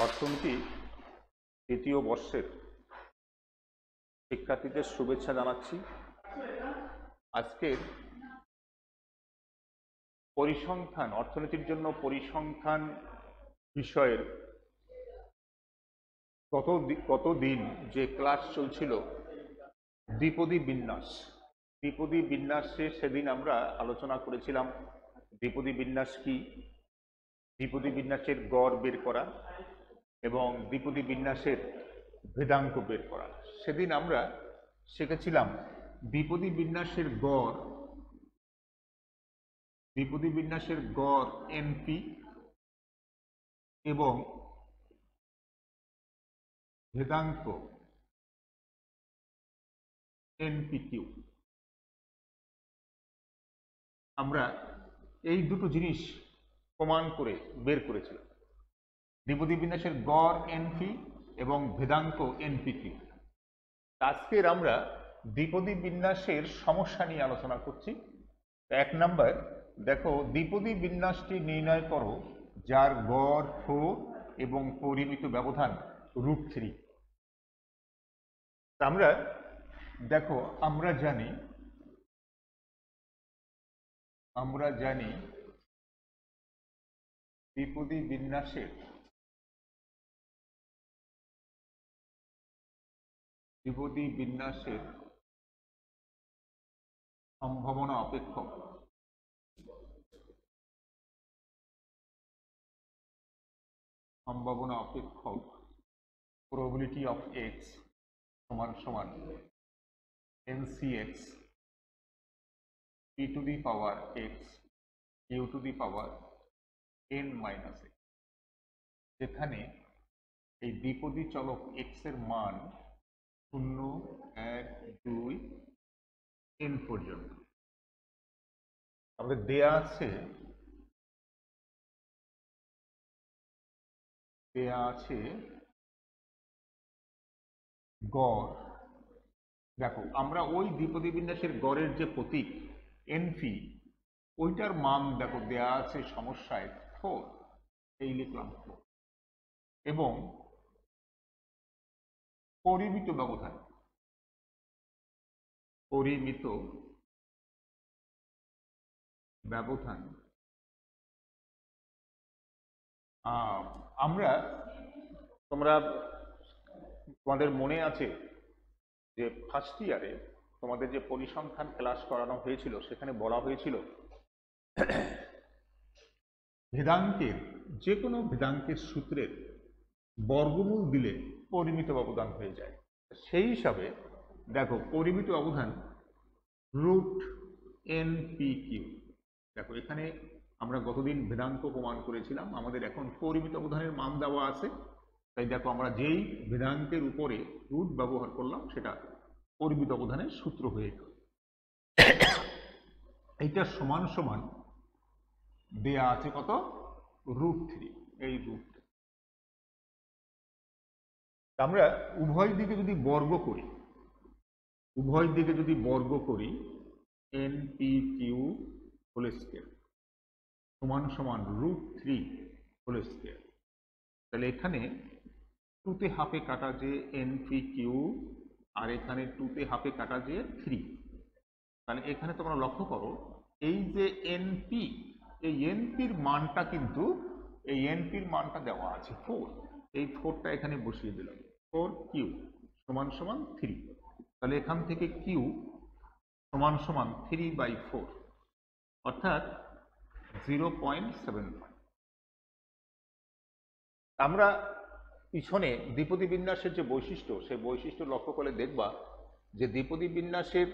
অর্থনীতি তৃতীয় বর্ষের শিক্ষার্থীদের শুভেচ্ছা জানাচ্ছি। আজকের পরিসংখ্যান, অর্থনীতির জন্য পরিসংখ্যান বিষয়ের কতদিন যে ক্লাস চলছিল দ্বিপদী বিন্যাস, দ্বিপদী বিন্যাসে সেদিন আমরা আলোচনা করেছিলাম দ্বিপদী বিন্যাস কি, দ্বিপদী বিন্যাসের গড় বের করা এবং দ্বিপদী বিন্যাসের ভেদাঙ্ক বের করা। সেদিন আমরা শিখেছিলাম দ্বিপদী বিন্যাসের গড়, দ্বিপদী বিন্যাসের গড় এনপি এবং ভেদাঙ্ক এনপিকিউ। আমরা এই দুটো জিনিস প্রমাণ করে বের করেছিলাম, দ্বিপদী বিন্যাসের গড় এনপি এবং ভেদাঙ্ক এনপিকিউ। আজকের আমরা দ্বিপদী বিন্যাসের সমস্যা নিয়ে আলোচনা করছি। 1 নম্বর, দেখো দ্বিপদী বিন্যাসটি নির্ণয় করো যার গড় 4 এবং পরিমিত ব্যবধান √3। আমরা দেখো আমরা জানি দ্বিপদী বিন্যাসের সম্ভাবনা অপেক্ষক probability of x সমান সমান NCx p to the power x q to the power n minus x, যেখানে এই দ্বিপদী চলক x এর মান 0, 1, 2, n পর্যন্ত। আমাদের দেয়া আছে গড়। দেখো আমরা ওই দ্বিপদী বিন্যাসের গড়ের যে প্রতীক এনপি, ওইটার মান দেখো দেয়া আছে সমস্যায় 4, এই লিখলাম 4, এবং পরিমিত ব্যবধান আমরা, তোমাদের মনে আছে যে ফার্স্ট ইয়ারে তোমাদের যে পরিসংখ্যান ক্লাস করানো হয়েছিল সেখানে বলা হয়েছিল ভেদাঙ্কের, যে কোনো ভেদাঙ্কের সূত্রের বর্গমূল দিলে পরিমিত ব্যবধান হয়ে যায়। সেই হিসাবে দেখো পরিমিত ব্যবধান √NPQ। দেখো এখানে আমরা গতদিন ভেদাঙ্ক প্রমাণ করেছিলাম, আমাদের এখন পরিমিত ব্যবধানের মান দেওয়া আছে, তাই দেখো আমরা যেই ভেদাঙ্কের উপরে রুট ব্যবহার করলাম সেটা পরিমিত ব্যবধানের সূত্র হয়ে গেল। এইটা সমান সমান দেয়া আছে কত, √3, এই √3। আমরা উভয় দিকে যদি বর্গ করি NPQ হোল স্কয়ার সমান সমান √3 হোল স্কয়ার, তাহলে এখানে 2 তে হাফে কাটা যে NPQ আর এখানে 2 তে হাফে কাটা যে 3। তাহলে এখানে তোমরা লক্ষ্য করো এই যে এনপি, এই এনপির মানটা কিন্তু দেওয়া আছে 4, এই 4টা এখানে বসিয়ে দিলাম, 4Q সমান সমান 3। তাহলে এখান থেকে Q সমান সমান 3/4 অর্থাৎ 0.75। আমরা পিছনে দ্বিপদী বিন্যাসের যে বৈশিষ্ট্য, সেই বৈশিষ্ট্য লক্ষ্য করে দেখবা যে দ্বিপদী বিন্যাসের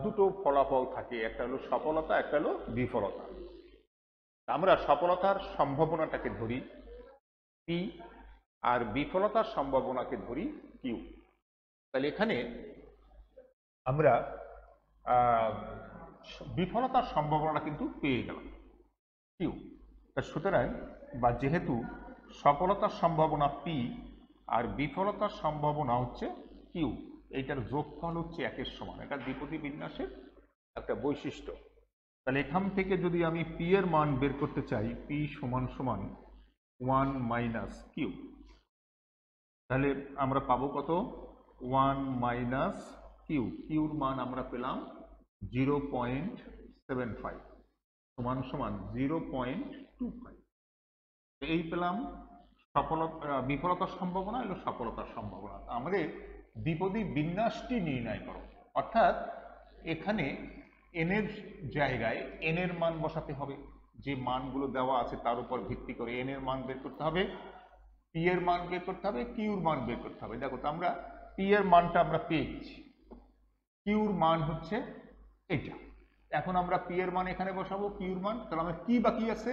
দুটো ফলাফল থাকে, একটা হলো সফলতা, একটা হলো বিফলতা। আমরা সফলতার সম্ভাবনাটাকে ধরি P আর বিফলতার সম্ভাবনাকে ধরি Q। তাহলে এখানে আমরা বিফলতার সম্ভাবনা কিন্তু পেয়ে গেলাম Q। সুতরাং বা যেহেতু সফলতার সম্ভাবনা P আর বিফলতার সম্ভাবনা হচ্ছে Q, এইটার যোগফল হচ্ছে 1 সমান। এটা দ্বিপদী বিন্যাসের একটা বৈশিষ্ট্য। তাহলে এখান থেকে যদি আমি P এর মান বের করতে চাই, P সমান সমান 1 মাইনাস কিউ, তাহলে আমরা পাবো কত 1 মাইনাস কিউ, কিউর মান আমরা পেলাম 0.75 সমান সমান 0.25। এই পেলাম সফলতা বিফলতার সম্ভাবনা এলো সফলতার সম্ভাবনা। আমাদের দ্বিপদী বিন্যাসটি নির্ণয় করো, অর্থাৎ এখানে এন এর জায়গায় এন এর মান বসাতে হবে, যে মানগুলো দেওয়া আছে তার উপর ভিত্তি করে এন এর মান বের করতে হবে, পি এর মান বের করতে হবে, কিউর মান বের করতে হবে। দেখো তো আমরা পি এর মানটা আমরা পেয়ে গেছি, কিউর মান হচ্ছে এটা। এখন আমরা পি এর মান এখানে বসাবো, কিউর মান, তাহলে আমাদের কি বাকি আছে,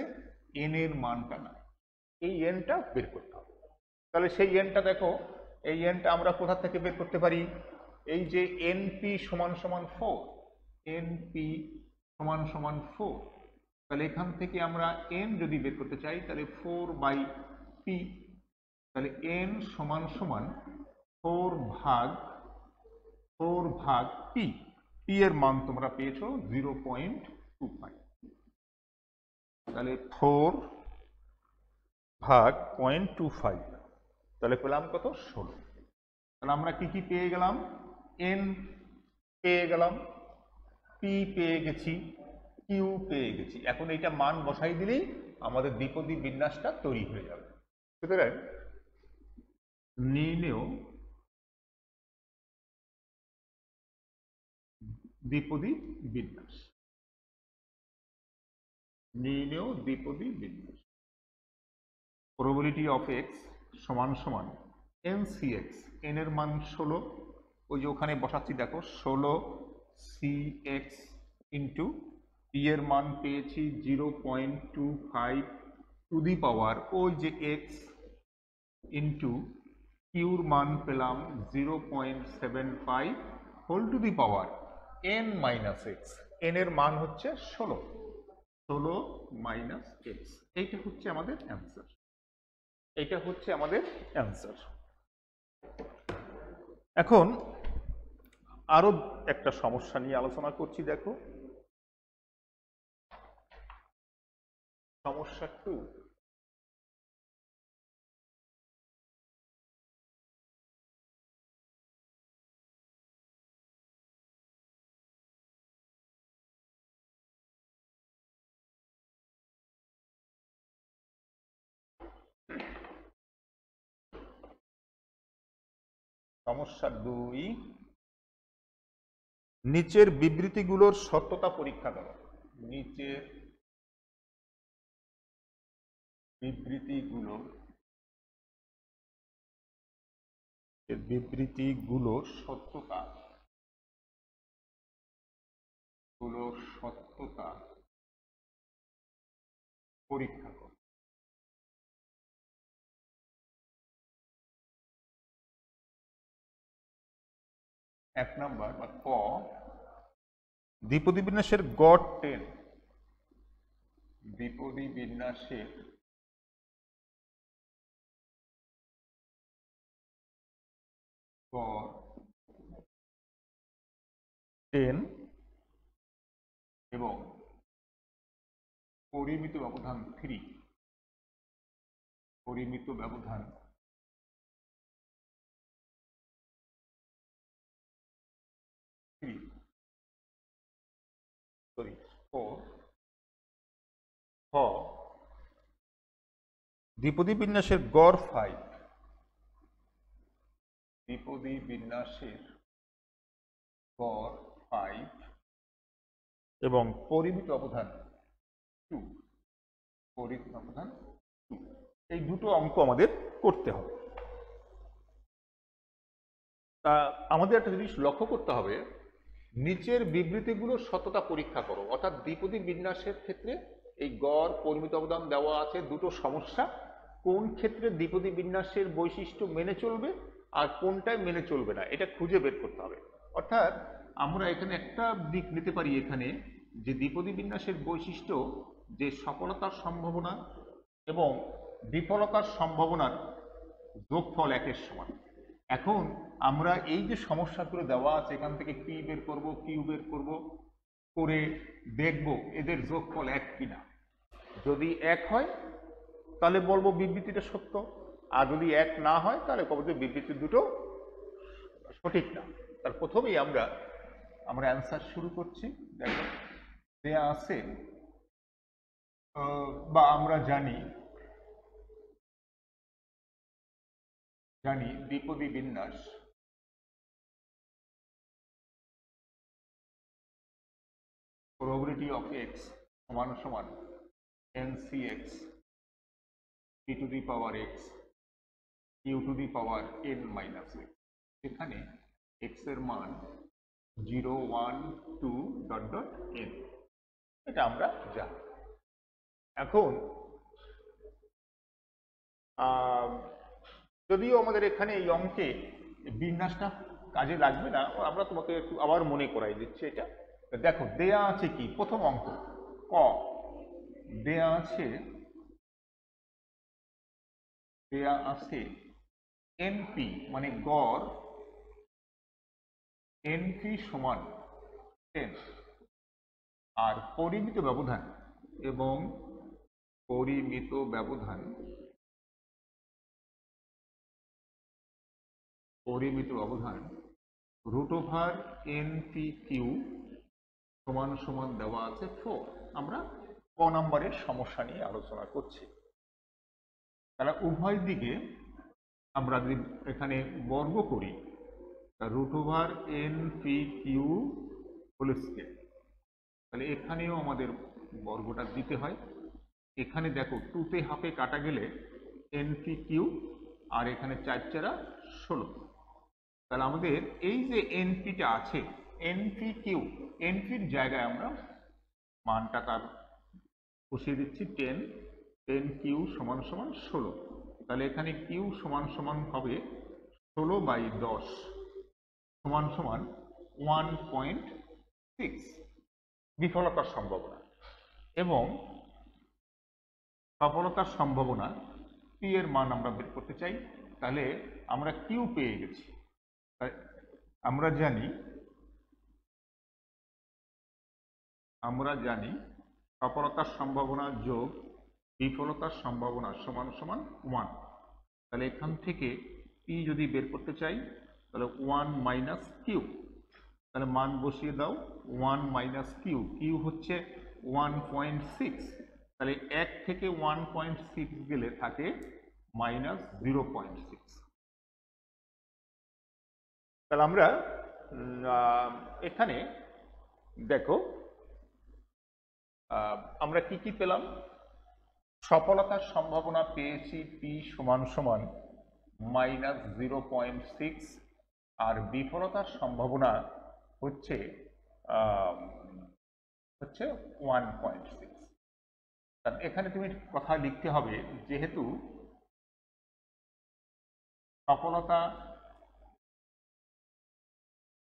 এন এর মানটা না, এই এনটা বের করতে হবে। তাহলে সেই এনটা দেখো, এই এনটা আমরা কোথা থেকে বের করতে পারি, এই যে এনপি সমান সমান 4, এনপি সমান সমান 4, তাহলে এখান থেকে আমরা এন যদি বের করতে চাই তাহলে 4 বাই পি, তাহলে এন সমান সমান 4 ভাগ পি, পি এর মান তোমরা পেয়েছো 0.25, তাহলে 4 ভাগ 0.25, তাহলে পেলাম কত 16। তাহলে আমরা কি কি পেয়ে গেলাম, এন পেয়ে গেলাম, পি পেয়ে গেছি, কিউ পেয়ে গেছি। এখন এইটা মান বসাই দিলেই আমাদের দ্বিপদী বিন্যাসটা তৈরি হয়ে যাবে। সুতরাং নির্ণেয় দ্বিপদী বিন্যাস, নির্ণেয় দ্বিপদী বিন্যাস, প্রবাবিলিটি অফ এক্স সমান সমান এন সি এক্স, এন এর মান 16, ওই যে ওখানে বসাচ্ছি দেখো 16 সি এক্স ইন্টু পি এর মান পেয়েছি 0.25 টু দি পাওয়ার ওই যে এক্স ইন্টু কিউর মান পেলাম 0.75 whole to the power n minus x, n এর মান হচ্ছে 16 মাইনাস এক্স। এইটা হচ্ছে আমাদের অ্যান্সার, এইটা হচ্ছে আমাদের অ্যান্সার। এখন আরো একটা সমস্যা নিয়ে আলোচনা করছি, দেখো সমস্যা 2। সমস্যা 2, নিচের বিবৃতিগুলোর সত্যতা পরীক্ষা করো। নিচের বিবৃতিগুলোর সত্যতা পরীক্ষা করো। 1 নম্বর বা ক, দ্বিপদী বিন্যাসের গড় 10, দ্বিপদী বিন্যাসের গড় 10 এবং পরিমিত ব্যবধান 3, পরিমিত ব্যবধান 4, খ, দ্বিপদী বিন্যাসের গড় 5, দ্বিপদী বিন্যাসের গড় 5 এবং পরিমিত ব্যবধান 2, পরিমিত ব্যবধান 2। এই দুটো অঙ্ক আমাদের করতে হবে। তা আমাদের একটা জিনিস লক্ষ্য করতে হবে, নিচের বিবৃতিগুলোর সত্যতা পরীক্ষা করো, অর্থাৎ দ্বিপদী বিন্যাসের ক্ষেত্রে এই গড় পরিমিত ব্যবধান দেওয়া আছে, দুটো সমস্যা, কোন ক্ষেত্রে দ্বিপদী বিন্যাসের বৈশিষ্ট্য মেনে চলবে আর কোনটায় মেনে চলবে না, এটা খুঁজে বের করতে হবে। অর্থাৎ আমরা এখানে একটা দিক নিতে পারি এখানে, যে দ্বিপদী বিন্যাসের বৈশিষ্ট্য যে সফলতার সম্ভাবনা এবং বিফলতার সম্ভাবনার যোগফল 1-এর সমান। এখন আমরা এই যে সমস্যাগুলো দেওয়া আছে এখান থেকে পি বের করব, কিউ বের করব, করে দেখব এদের যোগফল 1 কিনা। যদি 1 হয় তাহলে বলবো বিবৃতিটা সত্য, আর যদি এক না হয় তাহলে কব যে বিবৃতি দুটো সঠিক না। তার প্রথমেই আমরা অ্যান্সার শুরু করছি। দেখো দেয়া আছে বা আমরা জানি দ্বিপদী বিন্যাস probability of x সমান সমান ncx p to the power x q to the power n minus x, এখানে x এর মান 0 1 2 ডট ডট n, এটা আমরা জানি। এখন যদিও আমাদের এখানে এই অঙ্কে বিন্যাসটা কাজে লাগবে না, আমরা তোমাকে একটু আবার মনে করাই দিচ্ছি এটা। দেখো দেয়া আছে কি, প্রথম অঙ্ক ক, দেয়া আছে এনপি মানে গড়, এনপি সমান 10, আর পরিমিত ব্যবধান এবং পরিমিত ব্যবধান রুট ওভার এনপি কিউ সমান সমান দেওয়া আছে 4। আমরা ক নম্বরের সমস্যা নিয়ে আলোচনা করছি। তাহলে উভয় দিকে আমরা যদি এখানে বর্গ করি, root over n p q whole square, তাহলে এখানেও আমাদের বর্গটা দিতে হয়। এখানে দেখো 2 তে হাফে কাটা গেলে এনপি কিউ, আর এখানে 4 4 16। তাহলে আমাদের এই যে এনপিটা আছে, এনপি কিউ, এনপির জায়গায় আমরা মানটা তার বসিয়ে দিচ্ছি 10, 10 কিউ সমান সমান 16। তাহলে এখানে কিউ সমান সমান হবে 16/10 সমান সমান 1.6 বিফলতার সম্ভাবনা, এবং সফলতার সম্ভাবনা পি এর মান আমরা বের করতে চাই। তাহলে আমরা কিউ পেয়ে গেছি। আমরা জানি সফলতার সম্ভাবনা যোগ বিফলতার সম্ভাবনা সমান সমান 1। তাহলে এখান থেকে পি যদি বের করতে চাই তাহলে 1 মাইনাস কিউ, তাহলে মান বসিয়ে দাও 1 মাইনাস কিউ, কিউ হচ্ছে 1.6, তাহলে 1 থেকে 1.6 গেলে থাকে মাইনাস 0.6। তাহলে আমরা এখানে দেখো আমরা কি পেলাম, সফলতার সম্ভাবনা পেয়েছি পি সমান সমান মাইনাস 0.6, আর বিফলতার সম্ভাবনা হচ্ছে 1.6। এখানে তুমি কথা লিখতে হবে, যেহেতু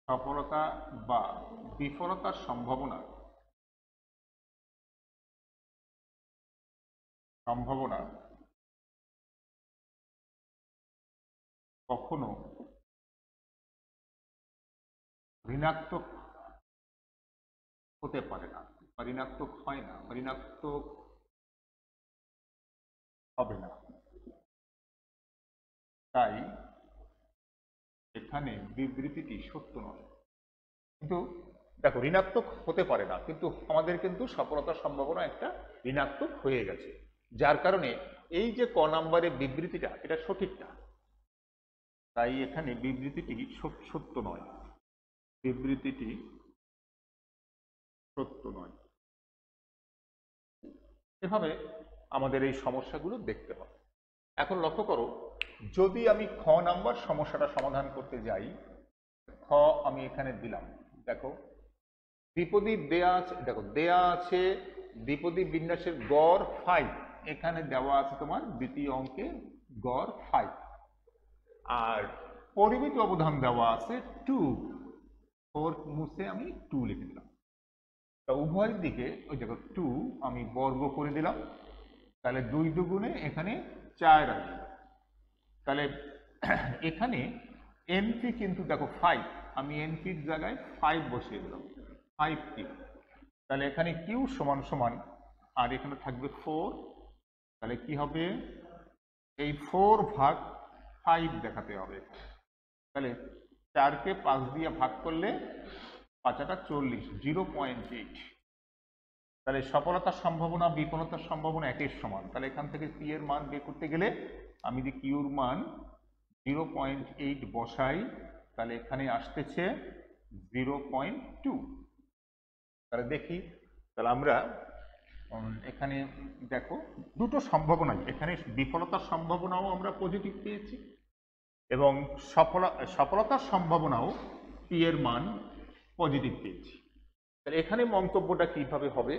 সফলতা বা বিফলতার সম্ভাবনা কখনো ঋণাত্মক হতে পারে না, বা ঋণাত্মক হয় না, ঋণাত্মক হবে না। তাই এখানে বিবৃতিটি সত্য নয়। কিন্তু দেখো ঋণাত্মক হতে পারে না, কিন্তু আমাদের কিন্তু সফলতার সম্ভাবনা একটা ঋণাত্মক হয়ে গেছে, যার কারণে এই যে ক নম্বরের বিবৃতিটা এটা সঠিক না। তাই এখানে বিবৃতিটি সত্য নয়, বিবৃতিটি সত্য নয়। এভাবে আমাদের এই সমস্যাগুলো দেখতে হবে। এখন লক্ষ্য করো, যদি আমি খ নাম্বার সমস্যাটা সমাধান করতে যাই, খ আমি এখানে দিলাম, দেখো দ্বিপদী দেয়া আছে, দেখো দেয়া আছে দ্বিপদী বিন্যাসের গড় 5, এখানে দেওয়া আছে তোমার দ্বিতীয় অঙ্কে গড় 5, আর পরিমিত ব্যবধান দেওয়া আছে 2, 4 মুছে আমি 2 লিখে দিলাম। তা উভয় দিকে ওই দেখো 2 আমি বর্গ করে দিলাম, তাহলে 2 দুগুণে এখানে 4 আসবে। তাহলে এখানে এনপি কিন্তু দেখো 5, আমি এনপির জায়গায় 5 বসিয়ে দিলাম, 5 কিউ। তাহলে এখানে কিউ সমান সমান, আর এখানে থাকবে 4, তাহলে কি হবে, এই 4/5 দেখাতে হবে। তাহলে 4কে 5 দিয়ে ভাগ করলে 5×8 0.8। তাহলে সফলতার সম্ভাবনা বিফলতার সম্ভাবনা একের সমান। তাহলে এখান থেকে পি এর মান বের করতে গেলে আমি যদি কিউর মান 0.8 বসাই, তাহলে এখানে আসতেছে 0.2। তাহলে দেখি, তাহলে আমরা এখানে দেখো দুটো সম্ভাবনাই, এখানে বিফলতার সম্ভাবনাও আমরা পজিটিভ পেয়েছি এবং সফলতার সম্ভাবনাও পি এর মান পজিটিভ পেয়েছি। তাহলে এখানে মন্তব্যটা কিভাবে হবে,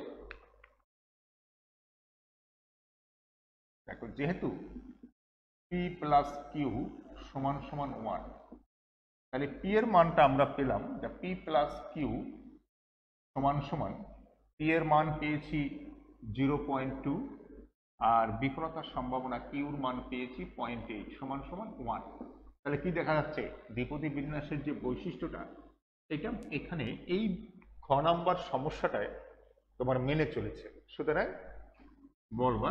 দেখো যেহেতু পি প্লাস কিউ সমান সমান 1, তাহলে পি এর মানটা আমরা পেলাম যে পি প্লাস কিউ সমান সমান, পি এর মান পেয়েছি 0.2 আর বিফলতার সম্ভাবনা কিউর মান পেয়েছি 0.8 সমান সমান 1। তাহলে কি দেখা যাচ্ছে, দ্বিপদী বিন্যাসের যে বৈশিষ্ট্যটা এটা এখানে এই খ নাম্বার সমস্যাটায় তোমার মেনে চলেছে। সুতরাং বলবা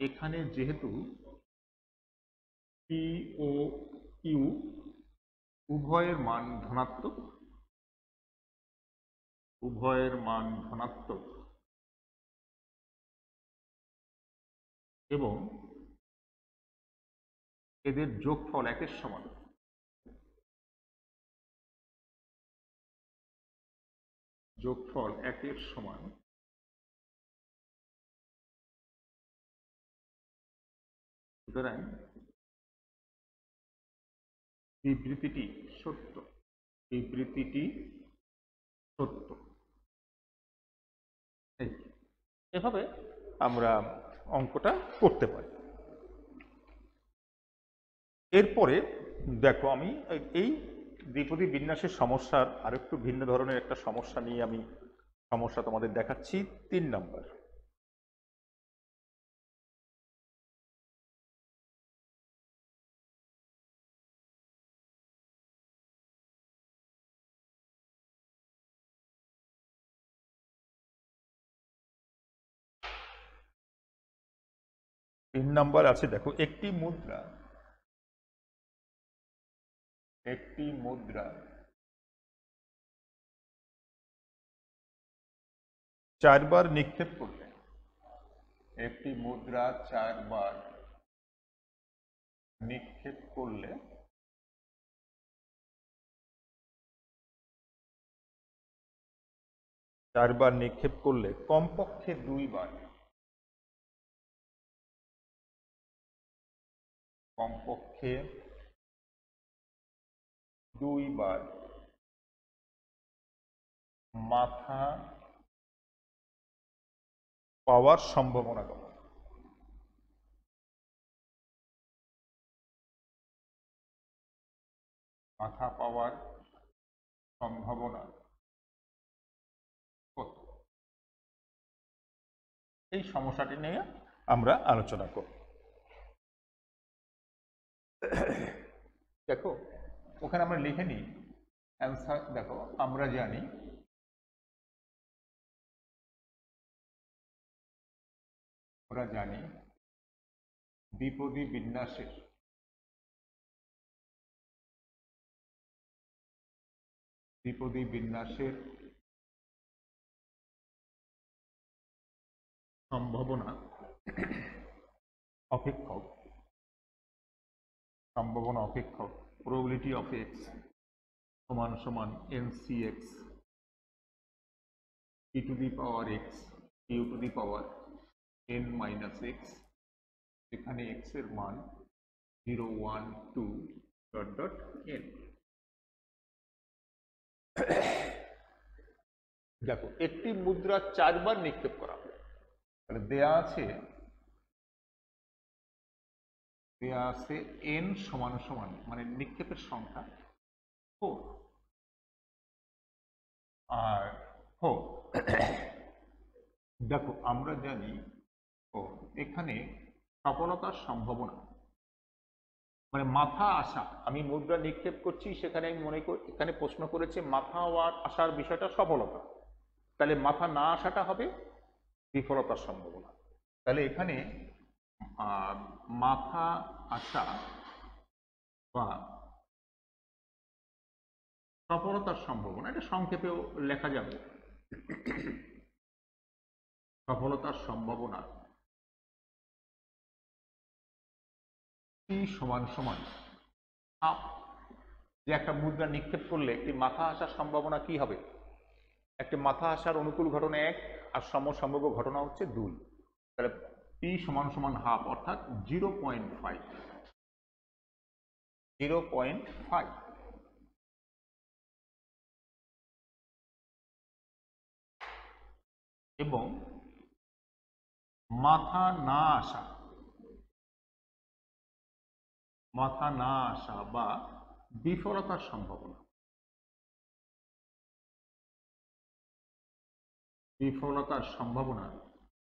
এখানে যেহেতু পি ও কিউ উভয়ের মান ধনাত্মক এবং এদের যোগফল একের সমান, সুতরাং বিবৃতিটি সত্য। এভাবে আমরা অঙ্কটা করতে পারি। এরপরে দেখো আমি এই দ্বিপদী বিন্যাসের সমস্যার আরেকটু ভিন্ন ধরনের একটা সমস্যা নিয়ে আমি সমস্যা তোমাদের দেখাচ্ছি। 3 নম্বর। তিন নম্বর আছে, দেখো একটি মুদ্রা 4 বার নিক্ষেপ করলে, 4 বার নিক্ষেপ করলে কমপক্ষে 2 বার মাথা পাওয়ার সম্ভাবনা কত? মাথা পাওয়ার সম্ভাবনা কত? এই সমস্যাটি নিয়ে আমরা আলোচনা করব। দেখো ওখানে আমরা লিখে নিই অ্যান্সার। দেখো আমরা জানি দ্বিপদী বিন্যাসের সম্ভাবনা অপেক্ষক probability of x সমান সমান ncx e to the power x q to the power n minus x, এখানে x এর মান 0 1 2 ডট ডট n। দেখো একটি মুদ্রা 4 বার নিক্ষেপ করা হবে, তাহলে দেয়া আছে n সমান সমান মানে নিক্ষেপের সংখ্যা 4 আর 4। দেখো আমরা জানি এখানে সফলতার সম্ভাবনা মানে মাথা আসা, আমি মুদ্রা নিক্ষেপ করছি সেখানে আমি মনে করি এখানে প্রশ্ন করেছে মাথা আসার বিষয়টা সফলতা, তাহলে মাথা না আসাটা হবে বিফলতার সম্ভাবনা। তাহলে এখানে মাথা আসা বা সফলতার সম্ভাবনা, এটা সংক্ষেপেও লেখা যাবে। সফলতার সম্ভাবনা P সমান সমান হাফ। যে একটা মুদ্রা নিক্ষেপ করলে একটি মাথা আসার সম্ভাবনা কি হবে? একটি মাথা আসার অনুকূল ঘটনা 1 আর সমসম্ভাব্য ঘটনা হচ্ছে 2। তাহলে P সমান সমান হাফ, অর্থাৎ 0.5। 0.5 এবং মাথা না আসা বা বিফলতার সম্ভাবনা,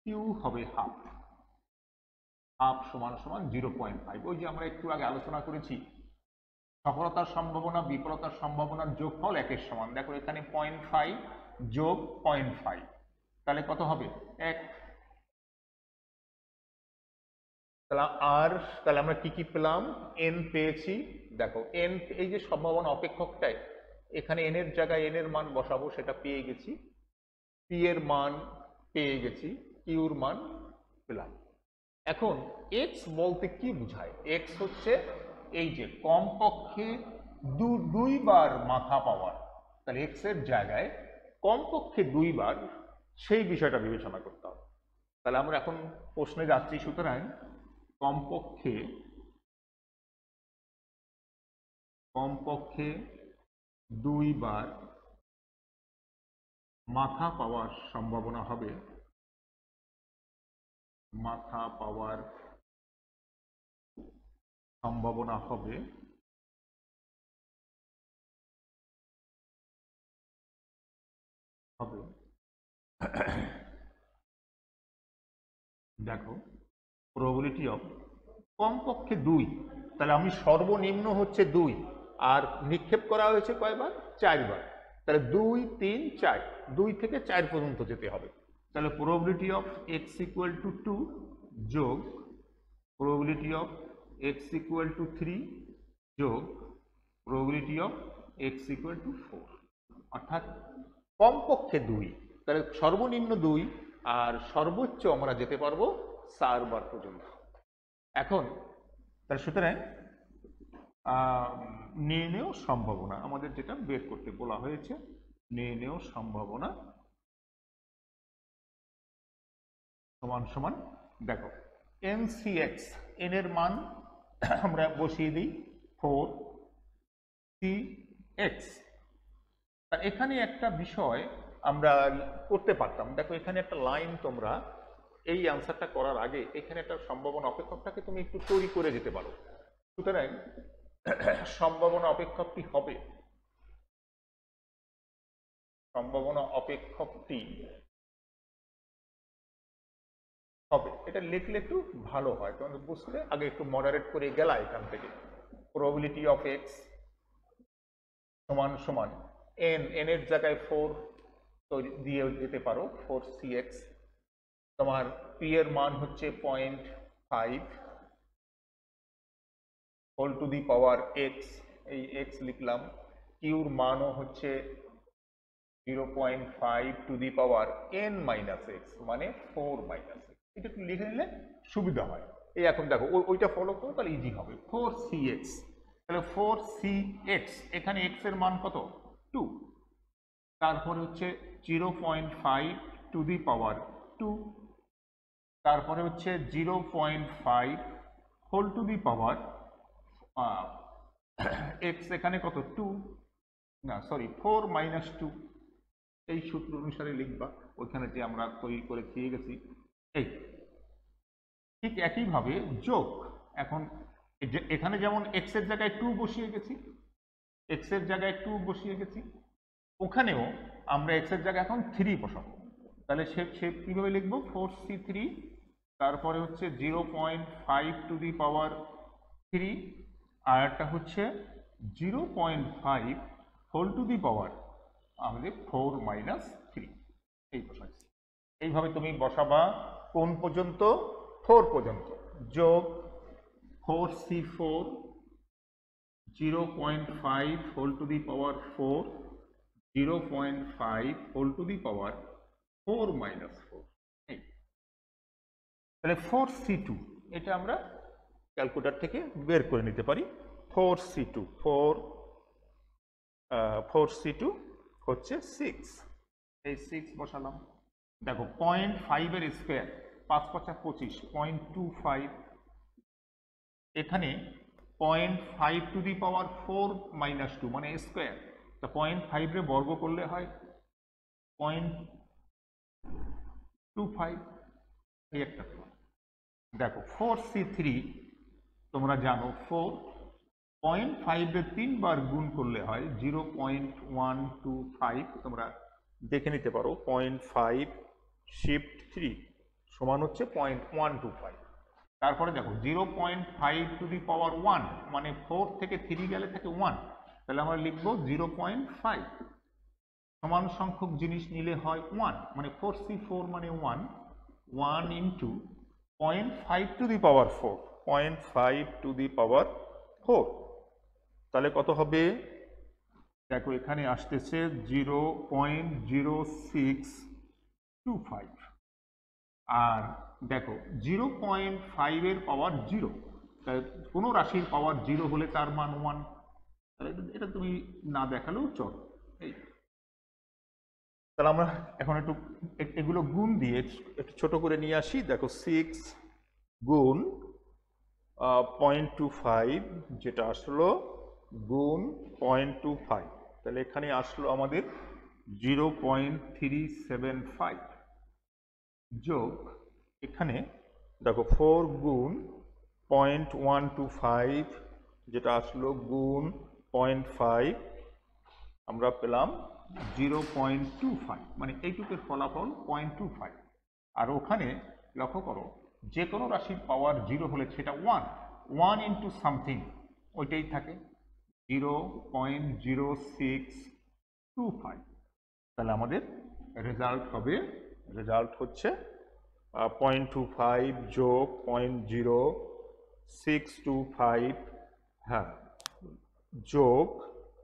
কিউ হবে হাফ। হাফ সমান সমান 0.5। ওই যে আমরা একটু আগে আলোচনা করেছি সফলতার সম্ভাবনা বিফলতার সম্ভাবনার যোগফল 1-এর সমান। দেখো এখানে 0.5 যোগ 0.5, তাহলে কত হবে? 1। তাহলে আমরা কি পেলাম? এন পেয়েছি। দেখো এন, এই যে সম্ভাবনা অপেক্ষকটাই, এখানে এন এর জায়গায় এন এর মান বসাবো, সেটা পেয়ে গেছি। পি এর মান পেয়ে গেছি, কিউর মান পেলাম। এখন এক্স বলতে কি বোঝায়? এক্স হচ্ছে এই যে কমপক্ষে দুইবার মাথা পাওয়ার। তাহলে এক্স এর জায়গায় কমপক্ষে 2 বার, সেই বিষয়টা বিবেচনা করতে হবে। তাহলে আমরা এখন প্রশ্নে যাচ্ছি। সুতরাং কমপক্ষে 2 বার মাথা পাওয়ার সম্ভাবনা হবে, দেখো প্রবাবিলিটি অফ কমপক্ষে 2, তাহলে আমি সর্বনিম্ন হচ্ছে 2, আর নিক্ষেপ করা হয়েছে কয়বার? 4 বার। তাহলে 2, 3, 4, 2 থেকে 4 পর্যন্ত যেতে হবে। তাহলে probability of x equal to 2 যোগ probability of x equal to 3 যোগ probability of x equal to 4, অর্থাৎ কমপক্ষে 2, তাহলে সর্বনিম্ন 2 আর সর্বোচ্চ আমরা যেতে পারবো 4 বার পর্যন্ত। এখন তার সুতরাং নির্ণেয় সম্ভাবনা আমাদের যেটা বের করতে বলা হয়েছে, নির্ণেয় সম্ভাবনা সমান সমান, দেখো NCX, এন এর মান আমরা বসিয়ে দিই 4CX। এখানে একটা বিষয় আমরা করতে পারতাম। দেখো এখানে একটা লাইন, তোমরা এই আনসারটা করার আগে এখানে একটা সম্ভাবনা অপেক্ষকটাকে তুমি একটু তৈরি করে যেতে পারো। সুতরাং সম্ভাবনা অপেক্ষকটি হবে, এটা লিখলে একটু ভালো হয়, তোমাদের বুঝতে আগে একটু মডারেট করে গেলা এখান থেকে। প্রবাবিলিটি অফ এক্স সমান সমান এন, এন এর জায়গায় 4 দিয়ে যেতে পারো, 4CX। তোমার পি এর মান হচ্ছে 0.5 whole to the power x, এই এক্স লিখলাম। কিউর মানও হচ্ছে 0.5 to the power n minus x, মানে 4 মাইনাস এক্স। এটা একটু লিখে নিলে সুবিধা হয়। এই এখন দেখো ওইটা ফলো করো, তাহলে ইজি হবে। 4CX, তাহলে 4CX, এখানে x এর মান কত? 2, তারপরে হচ্ছে 0.5 টু দি পাওয়ার 2, তারপরে হচ্ছে 0.5 whole to the power x, এখানে কত? 2, না সরি 4 মাইনাস 2, এই সূত্র অনুসারে লিখবা, ওইখানে যে আমরা তৈরি করে দিয়ে গেছি। এই ঠিক একইভাবে যোগ, এখন এখানে যেমন x এর জায়গায় 2 বসিয়ে গেছি, ওখানেও আমরা x এর জায়গায় এখন 3 বসাবো। তাহলে সে কিভাবে লিখবো? 4C3, তারপরে হচ্ছে 0.5 টু দি পাওয়ার 3, আর একটা হচ্ছে 0.5 হোল টু দি পাওয়ার আমাদের 4 মাইনাস 3, এই বসাচ্ছি। এইভাবে তুমি বসাবা কোন পর্যন্ত, 4 পর্যন্ত। যোগ 4c4 0.5 whole to the power 4 0.5 whole to the power 4 minus 4। তাহলে 4c2 এটা আমরা ক্যালকুলেটর থেকে বের করে নিতে পারি। 4c2 হচ্ছে 6, এই 6 বসালাম। দেখো 0.5 এর স্কোয়ার 5 5 25, 0.25। এখানে 0.5 টু দি পাওয়ার 4 মাইনাস 2 মানে স্কোয়ার, তা 0.5 রে বর্গ করলে হয় 0.25, এই একটা। দেখো 4c3 তোমরা জানো 4.5 রে 3 বার গুণ করলে হয় 0.125, তোমরা দেখে নিতে পারো 0.5 শিফট 3 সমান হচ্ছে 0.125। তারপরে দেখো 0.5 টু দি পাওয়ার 1 মানে 4 থেকে 3 গেলে থাকে 1, তাহলে আমরা লিখবো 0.5। সমান সংখ্যক জিনিস নিলে হয় 1, মানে 4c4 মানে 1 into 0.5 to the power 4, 0.5 to the power 4, তাহলে কত হবে? দেখো এখানে আসতেছে 0.0625। আর দেখো 0.5 এর পাওয়ার 0, কোনো রাশির পাওয়ার 0 হলে তার মান 1, তাহলে এটা তুমি না দেখালেও চল। এই তাহলে আমরা এখন একটু এগুলো গুণ দিয়ে একটু ছোট করে নিয়ে আসি। দেখো 6 গুণ 0.25 যেটা আসলো গুণ 0.25, তাহলে এখানে আসলো আমাদের 0.375 যোগ এখানে দেখো 4 গুণ 0.125 যেটা আসলো গুণ 0.5, আমরা পেলাম 0.25, মানে এইটুকের ফলাফল 0.25। আর ওখানে লক্ষ্য করো যে কোনো রাশির পাওয়ার 0 হলে সেটা 1 ইন্টু সামথিং ওইটাই থাকে 0.0625। তাহলে আমাদের রেজাল্ট হচ্ছে 0.25 যোগ 0.0625, হ্যাঁ, যোগ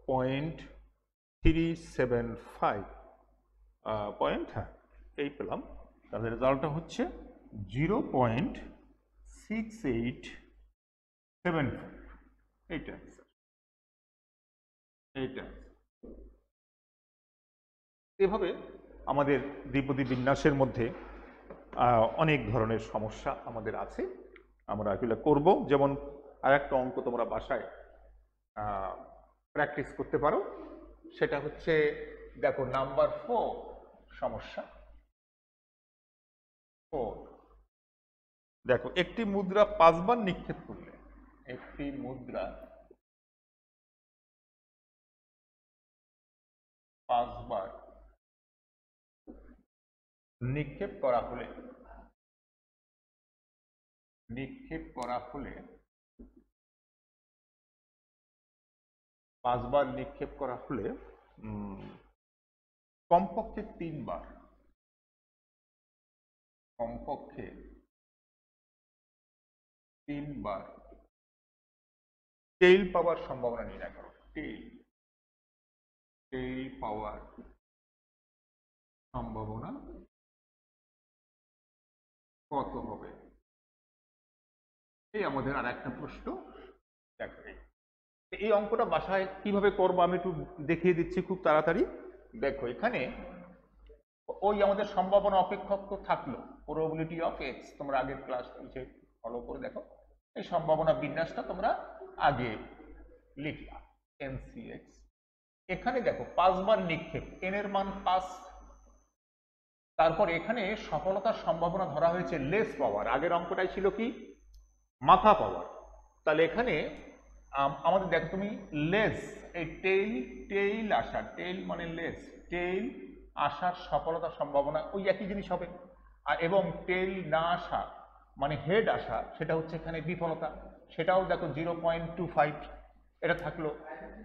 0.375 পয়েন্ট, হ্যাঁ এই পেলাম। তাহলে রেজাল্টটা হচ্ছে 0.6875, এইটা এইটা। এভাবে আমাদের দ্বিপদী বিন্যাসের মধ্যে অনেক ধরনের সমস্যা আমাদের আছে, আমরা এগুলো করব। যেমন আরেকটা অঙ্ক তোমরা বাসায় প্র্যাকটিস করতে পারো, সেটা হচ্ছে দেখো নাম্বার 4 সমস্যা 4। দেখো একটি মুদ্রা 5 বার নিক্ষেপ করলে, একটি মুদ্রা 5 বার নিক্ষেপ করা হলে 5 বার নিক্ষেপ করা হলে কমপক্ষে 3 বার টেইল পাওয়ার সম্ভাবনা নির্ণয় করো। টেইল পাওয়ার সম্ভাবনা কত হবে? এই আমাদের আর একটা প্রশ্ন। দেখো এই অঙ্কটা বাসায় কিভাবে করবো আমি একটু দেখিয়ে দিচ্ছি খুব তাড়াতাড়ি। দেখো এখানে ওই আমাদের সম্ভাবনা অপেক্ষক তো থাকলো, প্রবাবিলিটি অফ এক্স, তোমরা আগের ক্লাস ফলো করে দেখো। এই সম্ভাবনা বিন্যাসটা তোমরা আগে লিখলা NCX। এখানে দেখো 5 বার নিক্ষেপ, n এর মান 5, তারপর এখানে সফলতার সম্ভাবনা ধরা হয়েছে লেস পাওয়ার, আগের অঙ্কটাই ছিল কি মাথা পাওয়ার। তাহলে এখানে আমাদের দেখো তুমি লেস, এই টেইল আসা, টেইল মানে লেস, টেইল আসার সফলতার সম্ভাবনা ওই একই জিনিস হবে। আর এবং টেইল না আসা মানে হেড আসা, সেটা হচ্ছে এখানে বিফলতা, সেটাও দেখো 0.25 এটা থাকলো।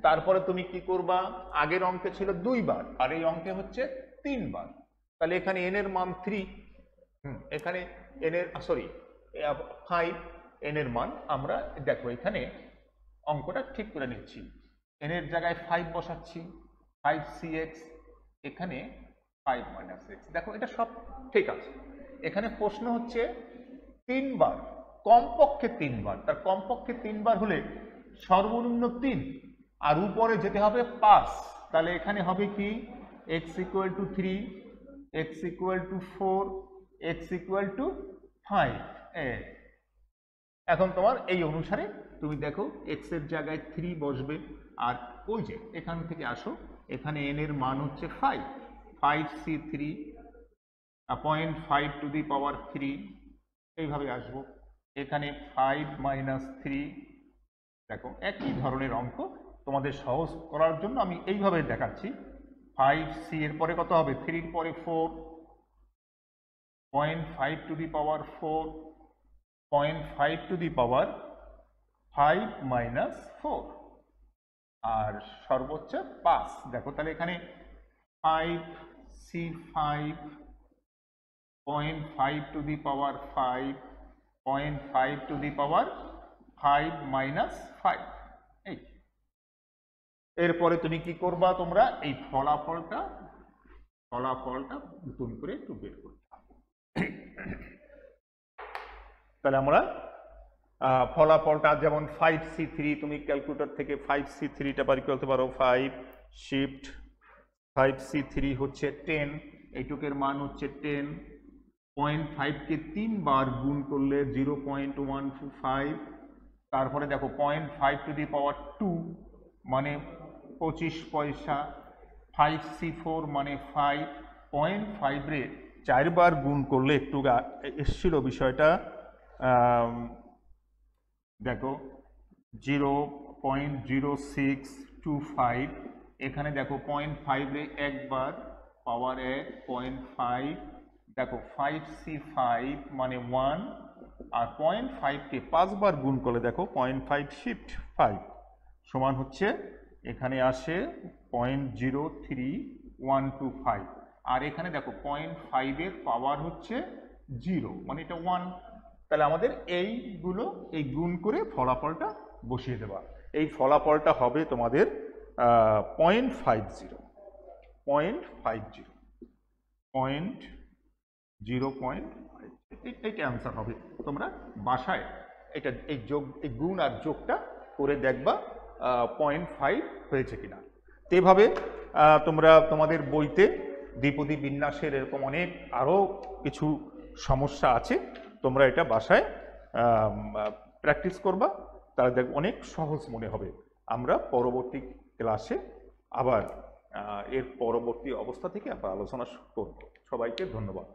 তারপরে তুমি কি করবা, আগের অঙ্কে ছিল 2 বার আর এই অঙ্কে হচ্ছে 3 বার, তাহলে এখানে n এর মান 3, এখানে n এর 5, n এর মান আমরা দেখো এখানে অঙ্কটা ঠিক করে নিচ্ছি। n এর জায়গায় 5 বসাচ্ছি, 5cx, এখানে 5 - x। দেখো এটা সব ঠিক আছে। এখানে প্রশ্ন হচ্ছে 3 বার, কমপক্ষে 3 বার। তার কমপক্ষে 3 বার হলে সর্বনিম্ন 3 আর উপরে যেতে হবে 5। তাহলে এখানে হবে কি x = 3, x = 4, x = 5। এখন তোমার এই অনুসারে তুমি দেখো x এর জায়গায় 3 বসবে, আর ওই যে এখান থেকে আসো, এখানে n এর মান হচ্ছে 5, 5c3 0.5 এইভাবে আসবো। এখানে 5 - 3, দেখো একই ধরনের অঙ্ক। তোমাদের সহজ করার জন্য আমি এইভাবে দেখাচ্ছি। 5c এর পরে কত হবে, 3 এর পরে 4, 0.5 4, 0.5 - 4, আর সর্বোচ্চ 5। দেখো তাহলে এখানে 5c5 0.5 5, 0.5 5 - 5। এই এরপরে তুমি কি করবা, তোমরা এই ফলাফলটা নতুন করে একটু বের করতে হবে। তাহলে আমরা ফলাফলটা যেমন 5c3, তুমি ক্যালকুলেটর থেকে 5c3টা বাড়ি করতে পারো। 5 শিফট 5c3 হচ্ছে 10, এইটুকের মান হচ্ছে 10। 0.5কে 3 বার গুণ করলে 0.125। তারপরে দেখো 0.5 মানে 25 পয়সা। 5c4 মানে 5, 0.5 রে 4 বার গুণ করলে একটু এসছিল বিষয়টা, দেখো 0.0625। এখানে দেখো 0.5 রে একবার, পাওয়ার 1, 0.5। দেখো 5c5 মানে 1, আর 0.5কে 5 বার গুণ করলে দেখো 0.5 শিফট 5 সমান হচ্ছে এখানে আসে 0.03125। আর এখানে দেখো 0.5 এর পাওয়ার হচ্ছে 0, মানে এটা 1। তাহলে আমাদের এইগুলো এই গুণ করে ফলাফলটা বসিয়ে দেওয়া। এই ফলাফলটা হবে তোমাদের 0.50, 0.5। এইটা অ্যান্সার হবে। তোমরা বাসায় এটা এই গুণ আর যোগটা করে দেখবা 0.5 হয়েছে কিনা। তো এভাবে তোমরা তোমাদের বইতে দ্বিপদী বিন্যাসের এরকম অনেক আরও কিছু সমস্যা আছে, তোমরা এটা বাসায় প্র্যাকটিস করবা, তাহলে দেখ অনেক সহজ মনে হবে। আমরা পরবর্তী ক্লাসে আবার এর পরবর্তী অবস্থা থেকে আবার আলোচনা করব। সবাইকে ধন্যবাদ।